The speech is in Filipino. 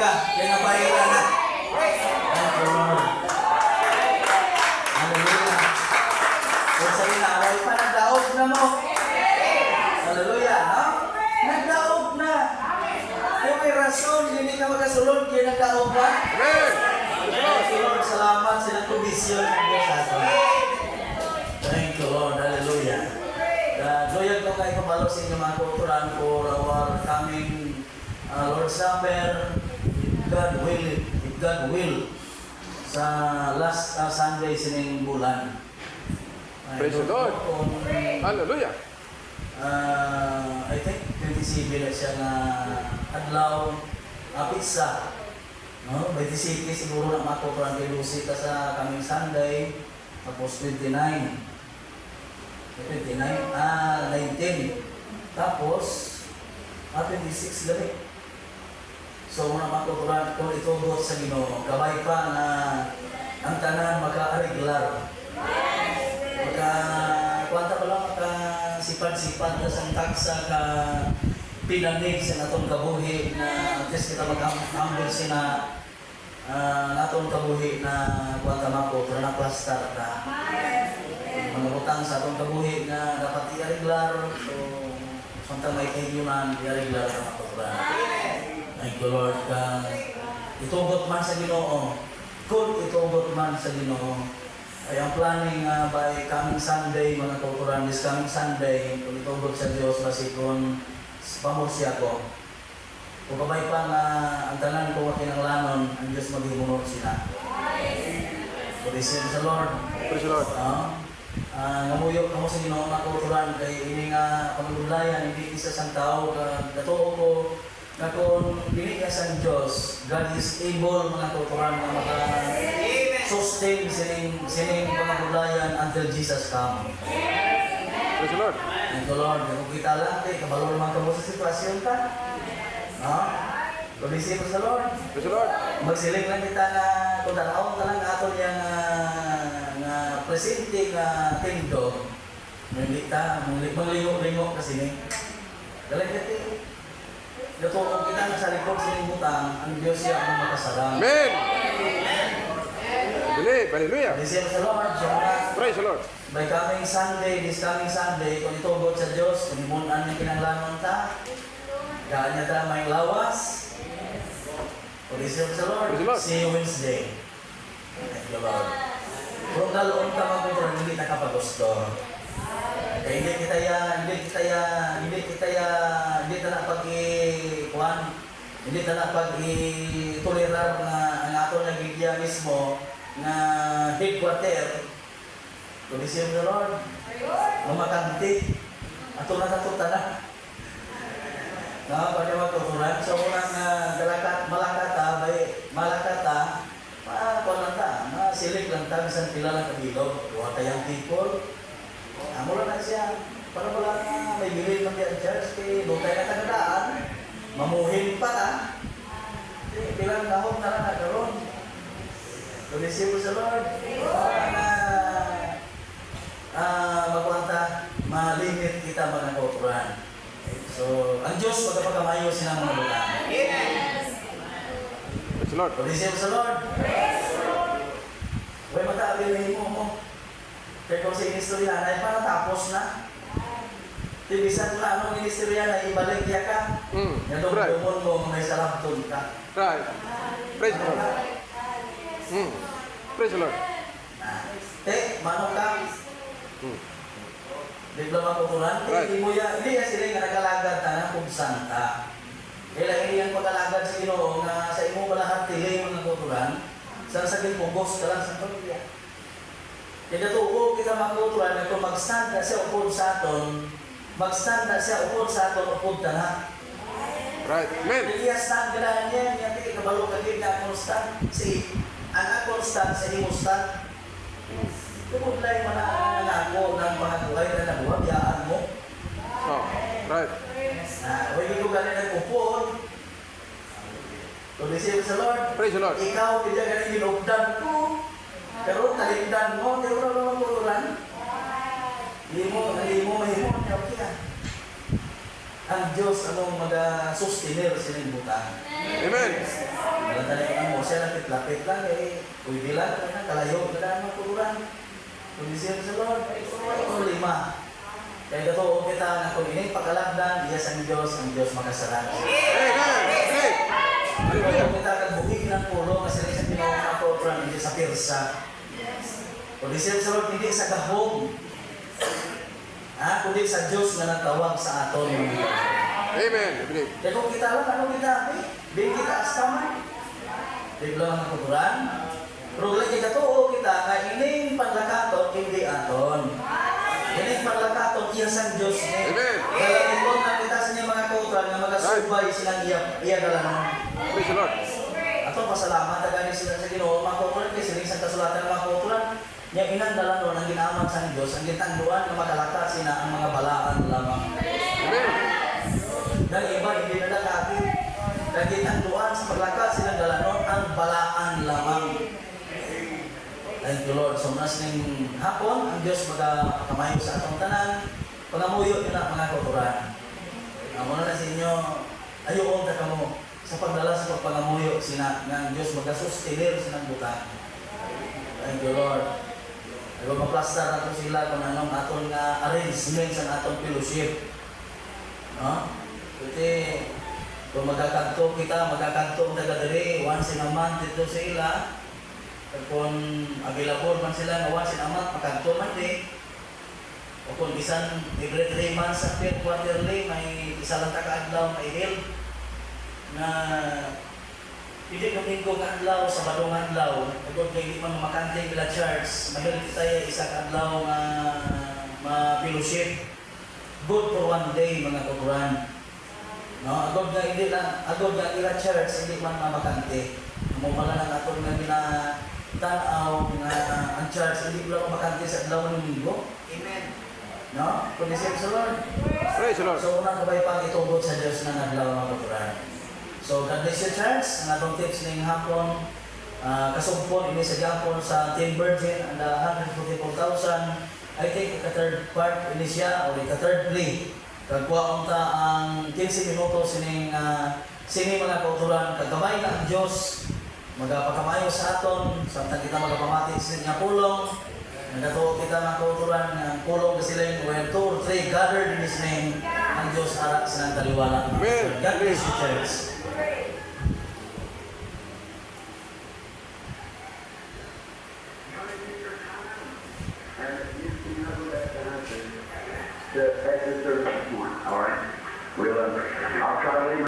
ka. Kaya napaira na. Thank you, Lord. Hallelujah. Kung sa'yo na, away pa, nagdaog na mo. Hallelujah, no? Nagdaog na. Kung may rason, hindi ka magkasulod, kaya nagdaog na. Thank you, Lord. Salamat sa nagkubisyon ng Diyos sa atin. Thank you, Lord. Hallelujah. Loyal ko kayo kabalo sa inyo mga kulturan for our coming Lord Supper, if God will, sa last Sunday sining bulan. Praise the Lord. Hallelujah. I think 27 na siya na adlaw pizza. No? 27 siguro na mga kulturan kay Lucy sa coming Sunday. Tapos 29. 19. Tapos, 26 gabi. So, muna matuturan ko itugot sa Ginoo. Gabay pa na ang tanan maka-regular. Kwanta pa lang maka-sipad-sipad na sang taksa ka pinanig sa natong kabuhi na at least kita mag-humble sina natong kabuhi na kwanta mako pero na plastar na mga utang sa atong kabuhi na dapat i-regular. So, samtang may kaigyunan, i-regular na matuturan. Thank you, Lord. Itugot man sa Ginoo. Kung itugot man sa Ginoo. Ay ang planning by coming Sunday, mga kauturan, this coming Sunday, kung itugot sa Diyos, masikon pamosya ko. Kung kabay pa na ang tanan ko at kinanglanon, ang Diyos maghimunod sila. Praise the Lord. Praise the Lord. Namuyok mo sa Ginoo mga kauturan kay ini nga pagdulayan hindi isa sang tao katuo ko na kung dili ka sang Dios, God is able mga kauturan na maka-sustain sining pagdulayan until Jesus come. Praise the Lord. Thank you, Lord. Kung kita lang kay kabalo naman kamo sa sitwasyon ka. Pag-isip sa Lord. Praise the Lord. Magsiling lang kita na kung tanaw ka lang aton yang presente nga kingdom, hindi ta, mangligo-ligo kasi ni. Dalag kati, natuto kita na sa likod sa butang, ang Diyos siya ang makasarang. Amen. Believe. Hallelujah. Praise the Lord. Praise the Lord. By coming Sunday, this coming Sunday, kung itugot sa Diyos, kung imunan niya kinanglaman ta, gaan niya ta may lawas. Praise the Lord. See you Wednesday. Thank you, Lord. Kung naloon ka mag-utor, hindi na kapagusto. Kaya hindi na pag-i-kuhan, hindi na pag-i-tolerar na ang ato nagigya mismo na headquarter. Tulisin the Lord. Mamakanti. Ato na natuta na. Pwede magtuturan. So, unang malakata, silik lang tayo isang pila lang kabilog. Huwag tayong people. Mula na siya. Para wala na may bilin ng church. Kaya doon tayo natagdaan. Mamuhin pa na. Bilang kahong na lang nagkaroon. Tulisip mo sa Lord. Magwanta. Malimit kita mga kauturan. So, ang Diyos magkapagkamayo silang mga bulan. Praise the Lord. Tulisip mo sa Lord. Huwag mataabilin mo. Kaya kung si Ministryan ay parang tapos na. Tibisan na anong Ministryan ay ibalik niya ka. Yan doon mo may saraptun ka. Right. Praise the Lord. Praise the Lord. Manong ka. Diploma kuturan. Hindi yan sila nga nagalagad na kung santa. Kaya hindi yan pagalagad sa Ginoo na sa imo lahat tilay mo ng kuturan. Sa saging pugos ka lang sa pamilya. Kaya tuo kita magkuturan na kung mag-stand na siya upod sa aton, upod na na. Right. Amen. Hindi yan stand ka na niya, hindi kabalo ka din na constant. Ang constant sa imo stand. Tumudlay mo na ako ng mga buhay na nabuhabyaan mo. Right. Huwag ito galing nagpupod. Tulisip sa Lord. Praise the Lord. Ikaw, hindi galing ginugdan ko. Pero talindan mo, hindi mo naman muluran. Hindi mo mahimon. Okay. Ang Diyos, anong mag-sustainer sa buta. Amen. Walang tali ko ng Mose, lapit-lapit lang eh. Pwede lang, kalayo, kailangan magtururan. Kung siya sa Lord, ito 5. Kaya ito, kita na kung ining pagkalagdan, iyas ang Diyos makasaran. Amen. Amen. Hallelujah. Kung kita kagbukig ng pulo, kasi rin sa ginawa ako, hindi sa pirsa. Kung siya sa Lord, hindi sa gahong. Kundi sa Diyos na nagtawag sa aton. Amen. I believe. Kaya kung kita lang, ano kita? Bing kita astaman. Di ba ang kuturan? Pero lagi ka to, kita, kaya ining panlakaton, hindi aton. Ining panlakaton, iya sang Diyos. Amen. Kaya ito na kita sa niya mga kuturan na magasubay silang iya galanon. Praise the Lord. Ato pasalamat na gani sila sa Ginoo, mga kuturan, kasi siling sa kasulatan ng mga kuturan, niya inang dalanon ang ginaaman sa Diyos, ang gitangduan na makalakat sina ang mga balaan lamang. Amen. Dahil iba, hindi na nakati. Dahil gitangduan sa paglakat silang dalanon ang balaan lamang. Thank you, Lord. So, mas ning hapon, ang Diyos magkamayo sa atong tanan, pangamuyo nyo na mga kuturan. Muna na sa inyo, ayoon ta kamo sa pagdala sa pagpangamuyo sina ng Diyos magkasustenir sinang butang. Thank you, Lord. Pero maplastar na to sila kung anong aton nga arrangement sa atong fellowship. No? Kasi kung magkakanto kita, magkakanto ang taga-diri, once in a month dito sa ila. Kung available man sila na once in a month, makanto man din. O kung isang every 3 months after quarterly, may isa lang taka-adlaw may help na hindi domingo ka adlaw sa badong adlaw. Kung hindi man makante bila church, mahirap tayo isa ka adlaw nga ma-fellowship. Good for one day mga kuturan. No, agod nga hindi lang, agod nga ila church hindi man makante. Mumala lang aton nga tanaw nga ang church hindi lang makante sa adlaw ng linggo. Amen. No? Kundi sa Lord. Praise the Lord. So unang kabay pang itubod sa Dios na adlaw mga kuturan. So God bless you church. Ang atong tips ning hapon kasugpon ini sa gapon sa 10 virgin and 144,000. I think ka-third part ini siya o ka-third play. Kagwaon ta ang 15 minutos sini mga kauturan kagabay na ang Dios magapakamayo sa aton samtang kita magapamati sa nga pulong nagatuo kita mga kauturan nga pulong kasi lang when 2 or 3 gathered in His name ang Dios ara silang taliwala. Amen. God bless you church.